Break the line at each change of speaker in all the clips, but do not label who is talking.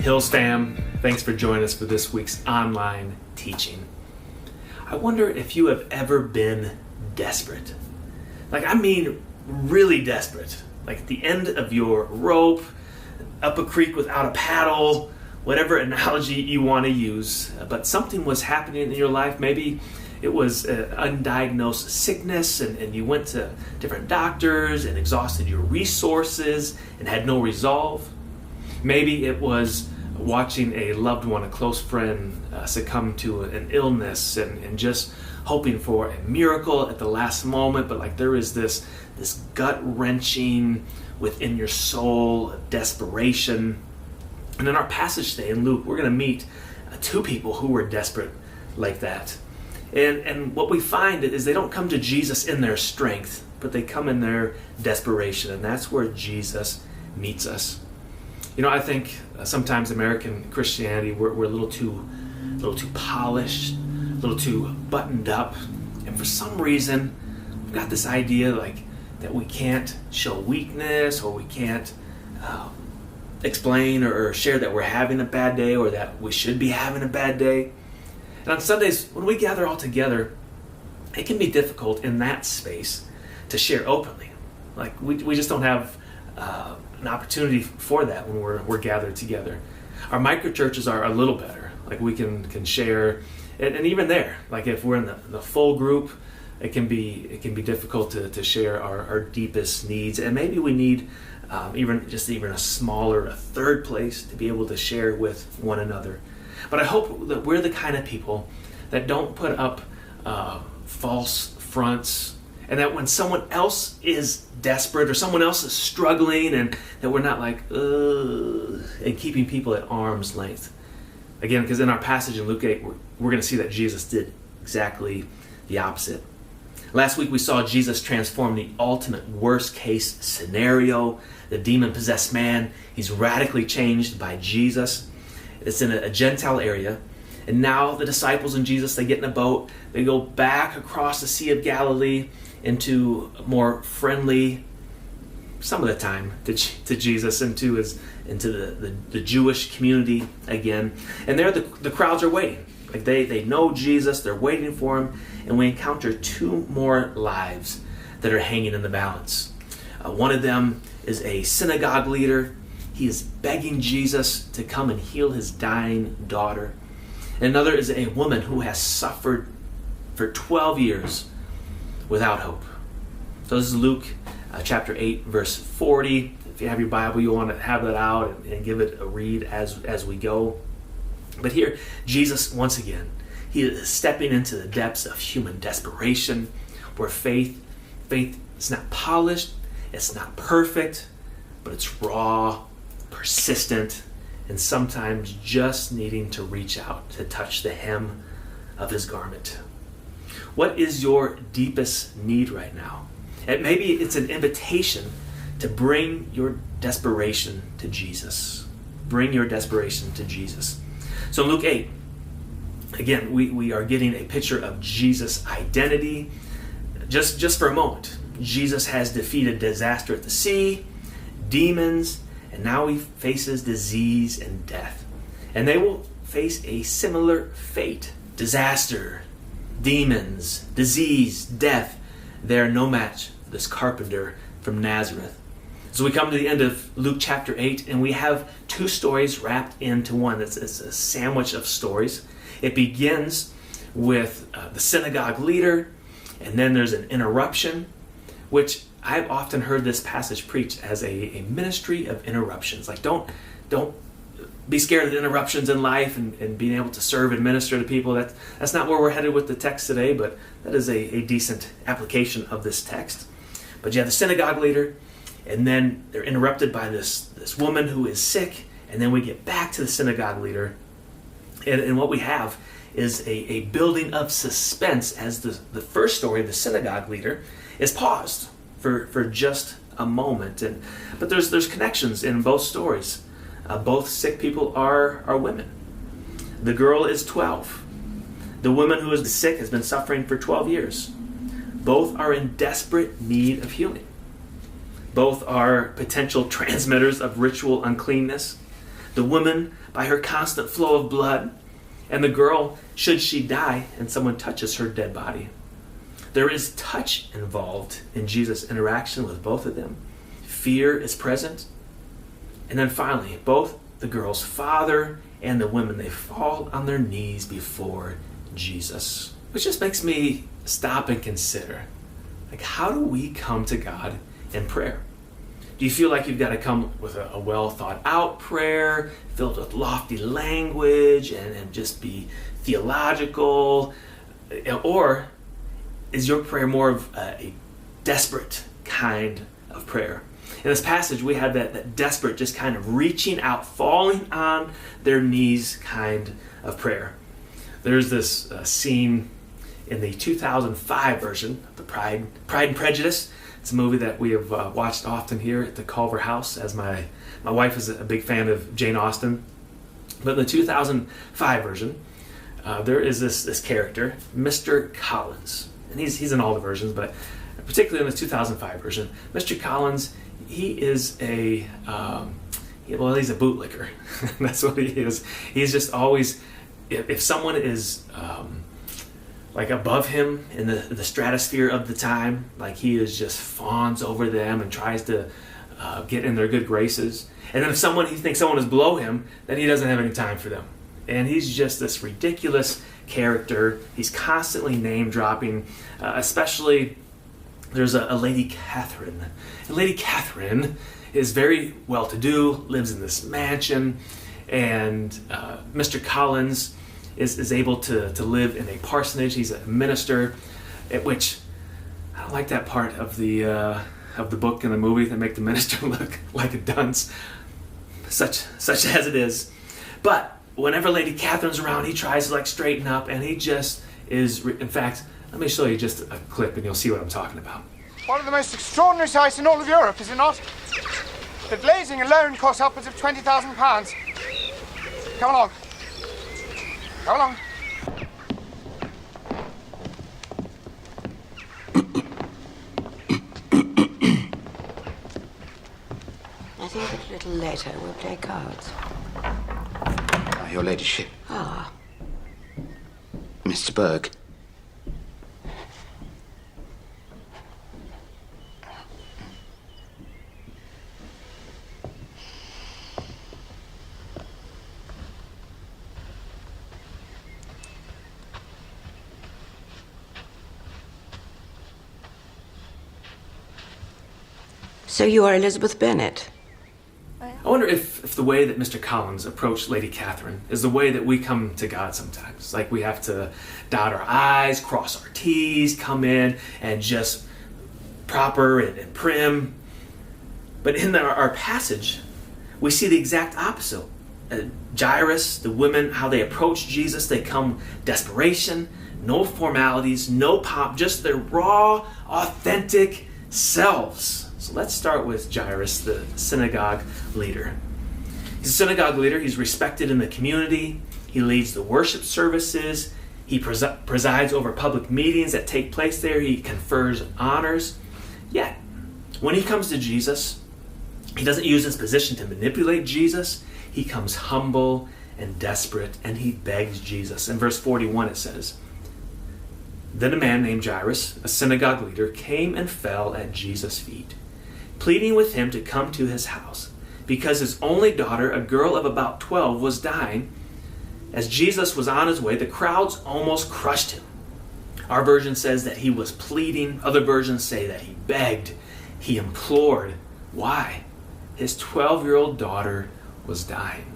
Hills fam, thanks for joining us for this week's online teaching. I wonder if you have ever been desperate. I mean really desperate. Like at the end of your rope, up a creek without a paddle, whatever analogy you want to use. But something was happening in your life. Maybe it was an undiagnosed sickness and you went to different doctors and exhausted your resources and had no resolve. Maybe it was watching a loved one, a close friend, succumb to an illness and just hoping for a miracle at the last moment, but there is this gut-wrenching within your soul of desperation. And in our passage today in Luke, we're going to meet two people who were desperate like that. And what we find is they don't come to Jesus in their strength, but they come in their desperation, and that's where Jesus meets us. I think sometimes American Christianity, we're a little too polished, a little too buttoned up, and for some reason we've got this idea that we can't show weakness, or we can't explain or share that we're having a bad day, or that we should be having a bad day. And on Sundays, when we gather all together, it can be difficult in that space to share openly. We just don't have an opportunity for that when we're gathered together. Our micro churches are a little better. We can share, and even there, if we're in the full group, it can be difficult to share our deepest needs, and maybe we need even a smaller, a third place to be able to share with one another. But I hope that we're the kind of people that don't put up false fronts, and that when someone else is desperate or someone else is struggling, and that we're not and keeping people at arm's length. Again, because in our passage in Luke 8, we're going to see that Jesus did exactly the opposite. Last week we saw Jesus transform the ultimate worst case scenario. The demon-possessed man, he's radically changed by Jesus. It's in a Gentile area. And now the disciples and Jesus, they get in a boat. They go back across the Sea of Galilee into a more friendly, some of the time, to Jesus, into the Jewish community again. And there the crowds are waiting. They know Jesus, they're waiting for him. And we encounter two more lives that are hanging in the balance. One of them is a synagogue leader. He is begging Jesus to come and heal his dying daughter. Another is a woman who has suffered for 12 years without hope. So this is Luke chapter 8, verse 40. If you have your Bible, you'll want to have that out and give it a read as we go. But here, Jesus, once again, he is stepping into the depths of human desperation, where faith is not polished, it's not perfect, but it's raw, persistent, and sometimes just needing to reach out to touch the hem of his garment. What is your deepest need right now? And maybe it's an invitation to bring your desperation to Jesus. Bring your desperation to Jesus. So in Luke 8, again, we are getting a picture of Jesus' identity. Just for a moment, Jesus has defeated disaster at the sea, demons, and now he faces disease and death. And they will face a similar fate. Disaster, demons, disease, death. They're no match for this carpenter from Nazareth. So we come to the end of Luke chapter 8, and we have two stories wrapped into one. It's a sandwich of stories. It begins with the synagogue leader, and then there's an interruption, which I've often heard this passage preached as a ministry of interruptions. Don't be scared of the interruptions in life and being able to serve and minister to people. That's not where we're headed with the text today, but that is a decent application of this text. But you have the synagogue leader, and then they're interrupted by this woman who is sick, and then we get back to the synagogue leader. And what we have is a building of suspense as the first story of the synagogue leader is paused for just a moment. But there's connections in both stories. Both sick people are women. The girl is 12. The woman who is sick has been suffering for 12 years. Both are in desperate need of healing. Both are potential transmitters of ritual uncleanness. the woman by her constant flow of blood, and the girl should she die and someone touches her dead body. There is touch involved in Jesus' interaction with both of them. Fear is present. And then finally, both the girl's father and the women, they fall on their knees before Jesus. Which just makes me stop and consider, like, how do we come to God in prayer? Do you feel like you've got to come with a well thought out prayer, filled with lofty language and just be theological? Or is your prayer more of a desperate kind of prayer? In this passage, we have that desperate, just kind of reaching out, falling on their knees kind of prayer. There's this scene in the 2005 version of the Pride and Prejudice. It's a movie that we have watched often here at the Culver House, as my wife is a big fan of Jane Austen. But in the 2005 version, there is this character, Mr. Collins. And he's in all the versions, but particularly in the 2005 version, Mr. Collins, he is he's a bootlicker. That's what he is. He's just always, if someone is like above him in the stratosphere of the time, like he is just fawns over them and tries to get in their good graces. And then if he thinks someone is below him, then he doesn't have any time for them. And he's just this ridiculous character. He's constantly name dropping, especially there's a Lady Catherine. And Lady Catherine is very well-to-do, lives in this mansion, and Mr. Collins is able to live in a parsonage. He's a minister, at which I don't like that part of the book and the movie that make the minister look like a dunce, such as it is. But whenever Lady Catherine's around, he tries to straighten up, and he just is. In fact, let me show you just a clip, and you'll see what I'm talking about.
One of the most extraordinary sights in all of Europe, is it not? The glazing alone costs upwards of £20,000. Come along. Come along.
I think that a little later we'll play cards.
Your ladyship.
Ah.
Mr. Berg.
So you are Elizabeth Bennet?
I wonder if the way that Mr. Collins approached Lady Catherine is the way that we come to God sometimes. Like we have to dot our I's, cross our T's, come in and just proper and prim. But in our passage, we see the exact opposite. Jairus, the women, how they approach Jesus, they come desperation, no formalities, no pomp, just their raw, authentic selves. So let's start with Jairus, the synagogue leader. He's a synagogue leader. He's respected in the community. He leads the worship services. He presides over public meetings that take place there. He confers honors. Yet, when he comes to Jesus, he doesn't use his position to manipulate Jesus. He comes humble and desperate, and he begs Jesus. In verse 41 it says, "Then a man named Jairus, a synagogue leader, came and fell at Jesus' feet, pleading with him to come to his house, because his only daughter, a girl of about 12, was dying. As Jesus was on his way, the crowds almost crushed him." Our version says that he was pleading. Other versions say that he begged, he implored. Why? His 12-year-old daughter was dying.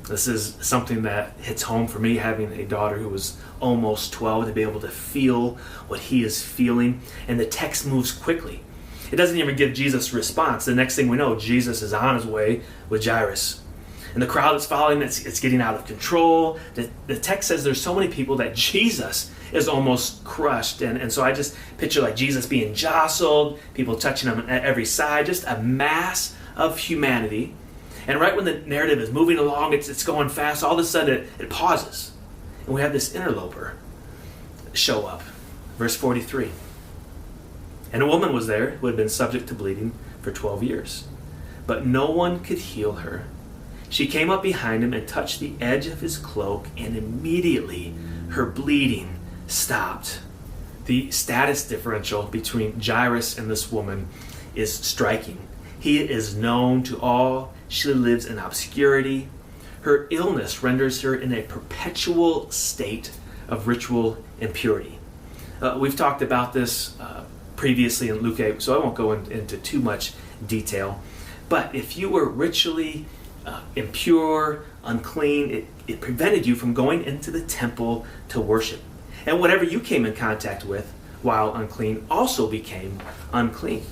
This is something that hits home for me, having a daughter who was almost 12, to be able to feel what he is feeling. And the text moves quickly. It doesn't even give Jesus a response. The next thing we know, Jesus is on his way with Jairus. And the crowd that's following, it's getting out of control. The text says there's so many people that Jesus is almost crushed. And so I just picture Jesus being jostled, people touching him at every side, just a mass of humanity. And right when the narrative is moving along, it's going fast, all of a sudden it pauses. And we have this interloper show up. Verse 43. "And a woman was there who had been subject to bleeding for 12 years. But no one could heal her. She came up behind him and touched the edge of his cloak, and immediately her bleeding stopped. The status differential between Jairus and this woman is striking. He is known to all. She lives in obscurity. Her illness renders her in a perpetual state of ritual impurity. We've talked about this previously in Luke 8, so I won't go into too much detail. But if you were ritually impure, unclean, it prevented you from going into the temple to worship. And whatever you came in contact with while unclean also became unclean.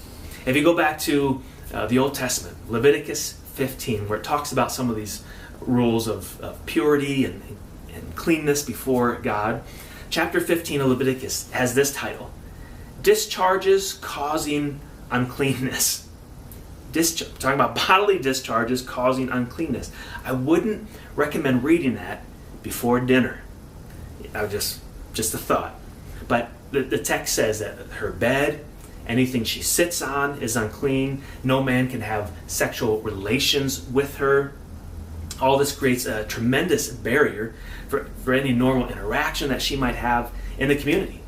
If you go back to the Old Testament, Leviticus 15, where it talks about some of these rules of purity and cleanness before God, chapter 15 of Leviticus has this title: Discharges Causing Uncleanness. Talking about bodily discharges causing uncleanness. I wouldn't recommend reading that before dinner. Just a thought. But the text says that her bed, anything she sits on is unclean. No man can have sexual relations with her. All this creates a tremendous barrier for any normal interaction that she might have in the community.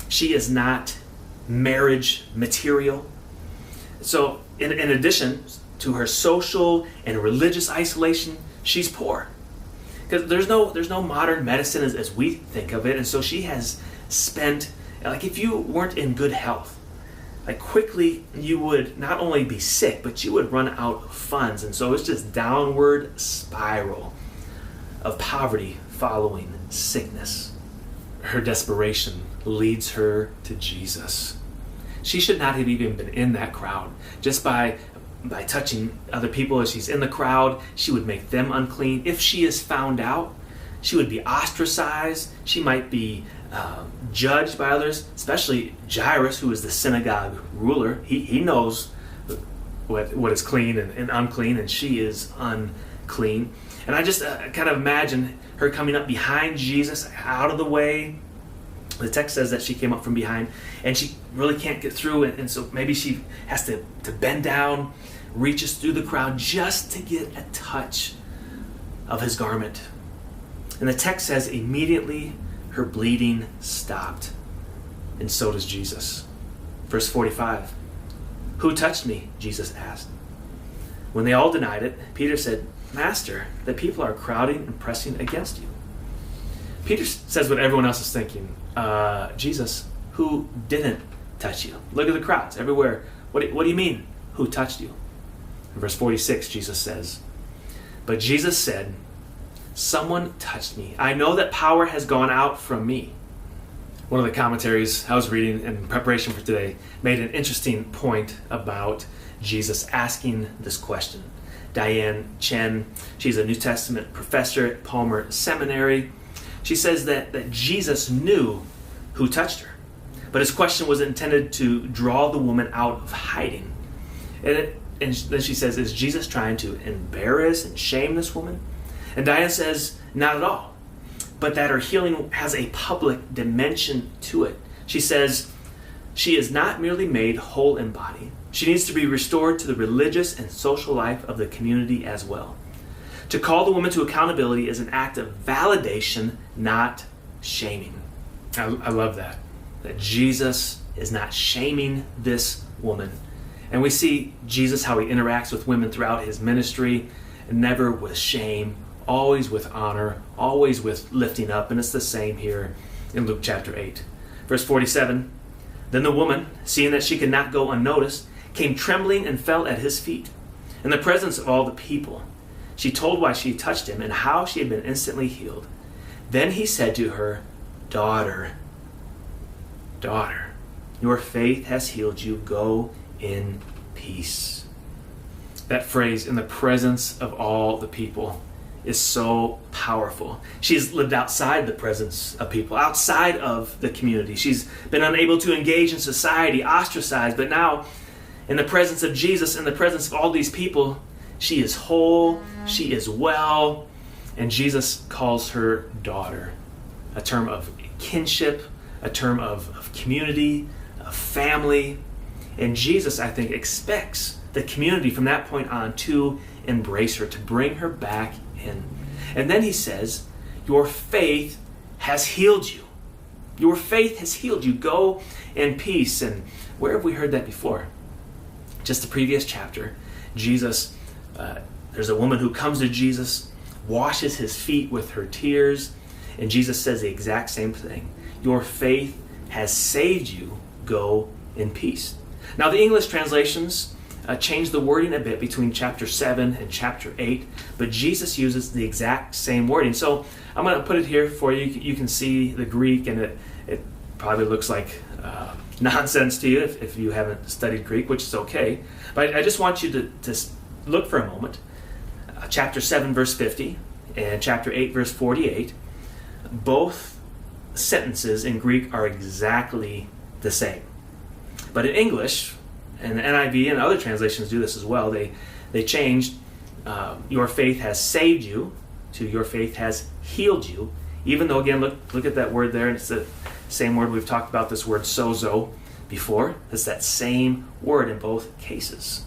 She is not marriage material. So in addition to her social and religious isolation, she's poor. Because there's no modern medicine as we think of it, and so she has spent, like, if you weren't in good health, like, quickly you would not only be sick, but you would run out of funds. And so it's just downward spiral of poverty following sickness. Her desperation leads her to Jesus. She should not have even been in that crowd. Just by touching other people as she's in the crowd, she would make them unclean. If she is found out, she would be ostracized. She might be judged by others, especially Jairus, who is the synagogue ruler. He knows what is clean and unclean, and she is unclean. And I just kind of imagine her coming up behind Jesus, out of the way. The text says that she came up from behind, and she really can't get through, and so maybe she has to bend down, reaches through the crowd just to get a touch of his garment. And the text says immediately her bleeding stopped, and so does Jesus. Verse 45, "Who touched me?" Jesus asked. When they all denied it, Peter said, "Master, the people are crowding and pressing against you." Peter says what everyone else is thinking. Jesus, who didn't touch you? Look at the crowds everywhere. What do you mean, who touched you? In verse 46, Jesus says, "But Jesus said, 'Someone touched me. I know that power has gone out from me.'" One of the commentaries I was reading in preparation for today made an interesting point about Jesus asking this question. Diane Chen, she's a New Testament professor at Palmer Seminary. She says that Jesus knew who touched her, but his question was intended to draw the woman out of hiding. And then she says, is Jesus trying to embarrass and shame this woman? And Diane says, not at all, but that her healing has a public dimension to it. She says, she is not merely made whole in body. She needs to be restored to the religious and social life of the community as well. To call the woman to accountability is an act of validation, not shaming. I love that Jesus is not shaming this woman. And we see Jesus, how he interacts with women throughout his ministry, never with shame, always with honor, always with lifting up. And it's the same here in Luke chapter 8. Verse 47, "Then the woman, seeing that she could not go unnoticed, came trembling and fell at his feet. In the presence of all the people, she told why she touched him and how she had been instantly healed. Then he said to her, 'Daughter, your faith has healed you. Go in peace.'" That phrase, "in the presence of all the people," is so powerful. She's lived outside the presence of people, outside of the community. She's been unable to engage in society, ostracized, but now in the presence of Jesus, in the presence of all these people, she is whole, she is well, and Jesus calls her daughter, a term of kinship, a term of community, of family. And Jesus, I think, expects the community from that point on to embrace her, to bring her back in. And then he says, your faith has healed you. Your faith has healed you. Go in peace. And where have we heard that before? Just the previous chapter. Jesus, there's a woman who comes to Jesus, washes his feet with her tears, and Jesus says the exact same thing. Your faith has saved you. Go in peace. Now the English translations change the wording a bit between chapter 7 and chapter 8, but Jesus uses the exact same wording. So I'm going to put it here for you. You can see the Greek, and it probably looks like nonsense to you if you haven't studied Greek, which is okay. But I just want you to look for a moment. Chapter 7, verse 50, and chapter 8, verse 48, both sentences in Greek are exactly the same. But in English, and the NIV and other translations do this as well, they changed your faith has saved you to your faith has healed you. Even though, again, look at that word there, and it's the same word. We've talked about this word sozo before. It's that same word in both cases.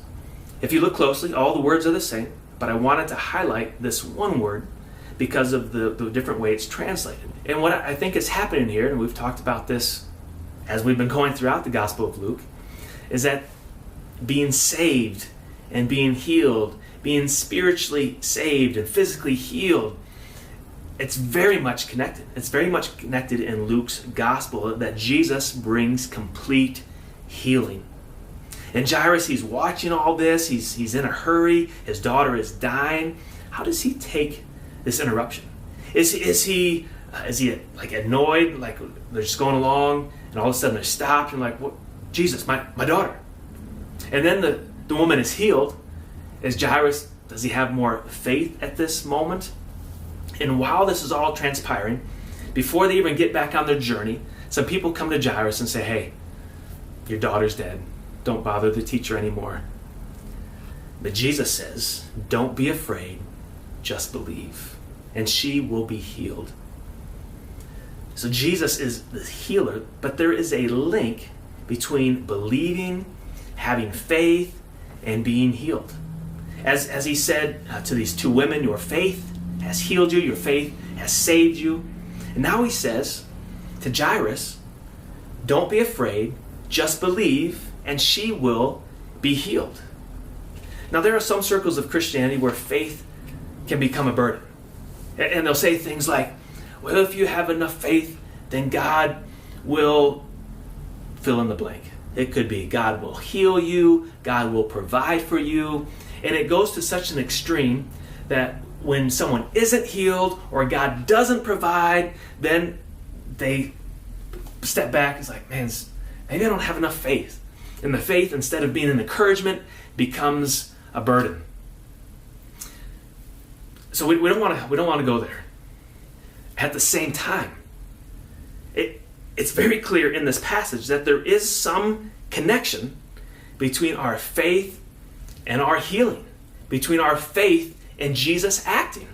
If you look closely, all the words are the same, but I wanted to highlight this one word because of the different way it's translated. And what I think is happening here, and we've talked about this as we've been going throughout the Gospel of Luke, is that being saved and being healed, being spiritually saved and physically healed, it's very much connected. It's very much connected in Luke's Gospel that Jesus brings complete healing. And Jairus, he's watching all this. He's in a hurry. His daughter is dying. How does he take this interruption? Is he like annoyed, like they're just going along, and all of a sudden they're stopped and like, what? Jesus, my daughter. And then the woman is healed. Is Jairus, does he have more faith at this moment? And while this is all transpiring, before they even get back on their journey, some people come to Jairus and say, hey, your daughter's dead. Don't bother the teacher anymore. But Jesus says, don't be afraid, just believe, and she will be healed. So Jesus is the healer, but there is a link between believing, having faith, and being healed. As he said to these two women, your faith has healed you, your faith has saved you. And now he says to Jairus, don't be afraid, just believe, and she will be healed. Now there are some circles of Christianity where faith can become a burden. And they'll say things like, well, if you have enough faith, then God will fill in the blank. It could be God will heal you, God will provide for you. And it goes to such an extreme that when someone isn't healed or God doesn't provide, then they step back. It's like, man, maybe I don't have enough faith. And the faith, instead of being an encouragement, becomes a burden. So we don't want to go there. At the same time, it's very clear in this passage that there is some connection between our faith and our healing, between our faith and Jesus acting.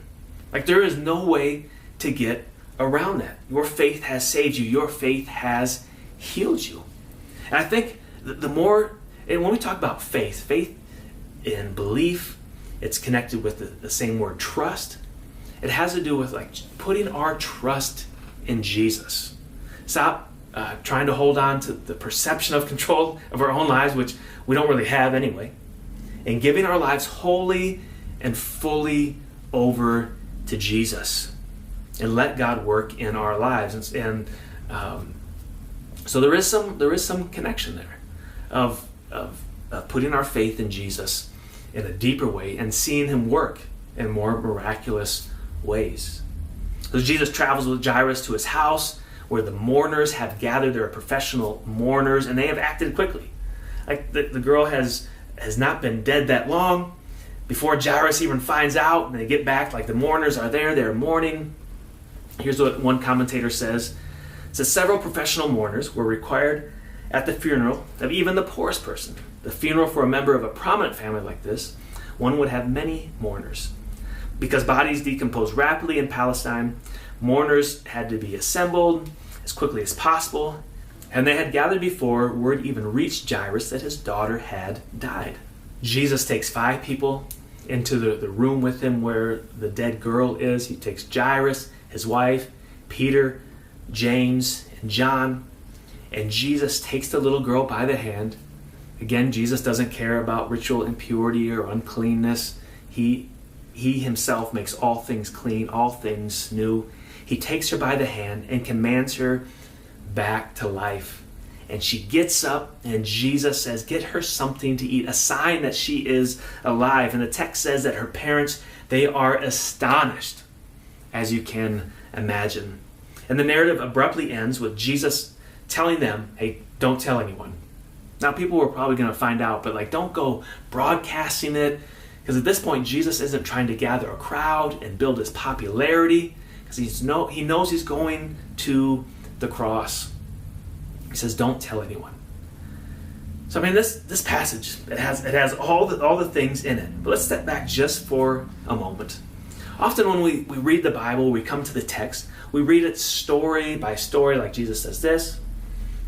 Like there is no way to get around that. Your faith has saved you. Your faith has healed you. And I think the more, and when we talk about faith and belief, it's connected with the same word, trust. It has to do with like putting our trust in Jesus. Stop trying to hold on to the perception of control of our own lives, which we don't really have anyway, and giving our lives wholly and fully over to Jesus, and let God work in our lives. And so there is some connection there of putting our faith in Jesus in a deeper way and seeing him work in more miraculous ways. So Jesus travels with Jairus to his house where the mourners have gathered. There are professional mourners, and they have acted quickly. Like the girl has not been dead that long. Before Jairus even finds out, and they get back, like the mourners are there, they're mourning. Here's what one commentator says. It says, several professional mourners were required at the funeral of even the poorest person. The funeral for a member of a prominent family like this, one would have many mourners. Because bodies decompose rapidly in Palestine, mourners had to be assembled as quickly as possible, and they had gathered before word even reached Jairus that his daughter had died. Jesus takes 5 people into the room with him where the dead girl is. He takes Jairus, his wife, Peter, James, and John, and Jesus takes the little girl by the hand. Again, Jesus doesn't care about ritual impurity or uncleanness. He himself makes all things clean, all things new. He takes her by the hand and commands her back to life. And she gets up, and Jesus says, get her something to eat, a sign that she is alive. And the text says that her parents, they are astonished, as you can imagine. And the narrative abruptly ends with Jesus telling them, hey, don't tell anyone. Now, people were probably going to find out, but don't go broadcasting it, because at this point, Jesus isn't trying to gather a crowd and build his popularity, because he knows he's going to the cross. He says, don't tell anyone. So, this passage, it has all the things in it. But let's step back just for a moment. Often when we read the Bible, we come to the text, we read it story by story, like Jesus says this,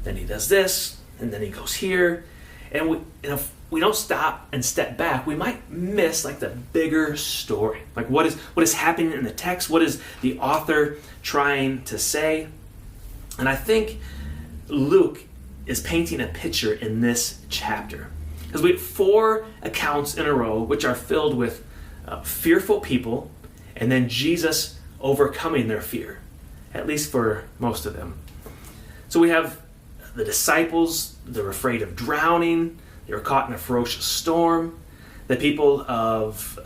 then he does this, and then he goes here. And if we don't stop and step back, we might miss the bigger story. What is happening in the text? What is the author trying to say? And I think Luke is painting a picture in this chapter. Because we have 4 accounts in a row which are filled with fearful people, and then Jesus overcoming their fear, at least for most of them. So we have the disciples, they're afraid of drowning, they were caught in a ferocious storm. The people of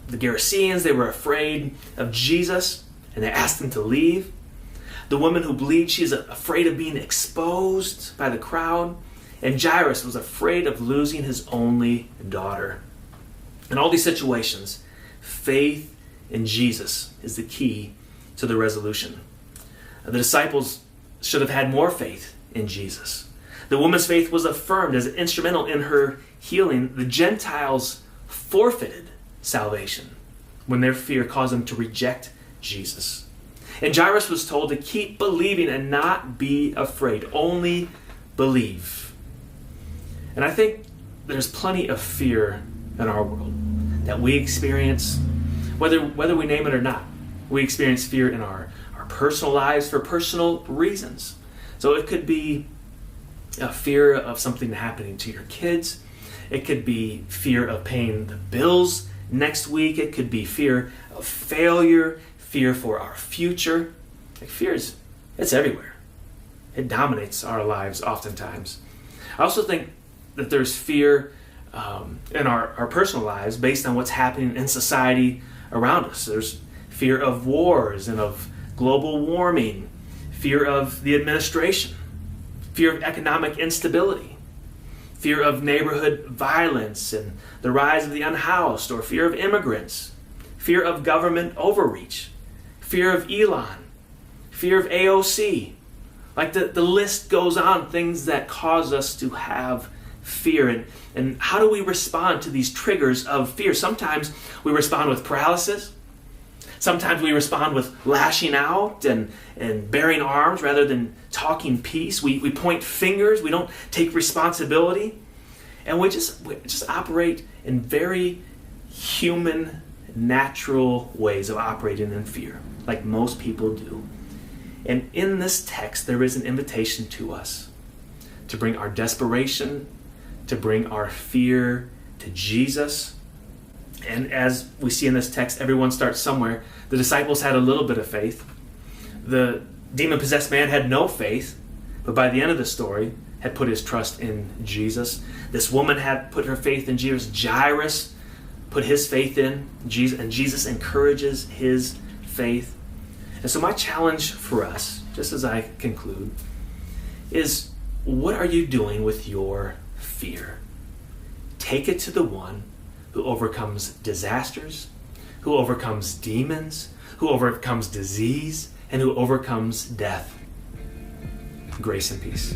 the Gerasenes, they were afraid of Jesus, and they asked him to leave. The woman who bleeds, she's afraid of being exposed by the crowd. And Jairus was afraid of losing his only daughter. In all these situations, faith in Jesus is the key to the resolution. The disciples should have had more faith in Jesus. The woman's faith was affirmed as instrumental in her healing. The Gentiles forfeited salvation when their fear caused them to reject Jesus. And Jairus was told to keep believing and not be afraid. Only believe. And I think there's plenty of fear in our world that we experience, whether we name it or not. We experience fear in our personal lives for personal reasons. So it could be a fear of something happening to your kids. It could be fear of paying the bills next week. It could be fear of failure, fear for our future. Fear it's everywhere. It dominates our lives oftentimes. I also think that there's fear in our personal lives based on what's happening in society around us. There's fear of wars and of global warming, fear of the administration, fear of economic instability, fear of neighborhood violence and the rise of the unhoused, or fear of immigrants, fear of government overreach, fear of Elon, fear of AOC. The list goes on, things that cause us to have fear. And how do we respond to these triggers of fear? Sometimes we respond with paralysis. Sometimes we respond with lashing out and bearing arms rather than talking peace. We point fingers. We don't take responsibility. And we just operate in very human, natural ways of operating in fear, like most people do. And in this text, there is an invitation to us to bring our desperation, to bring our fear to Jesus. And as we see in this text, everyone starts somewhere. The disciples had a little bit of faith. The demon-possessed man had no faith, but by the end of the story, had put his trust in Jesus. This woman had put her faith in Jesus. Jairus put his faith in Jesus, and Jesus encourages his faith. And so my challenge for us, just as I conclude, is what are you doing with your fear? Take it to the one who overcomes disasters, who overcomes demons, who overcomes disease, and who overcomes death. Grace and peace.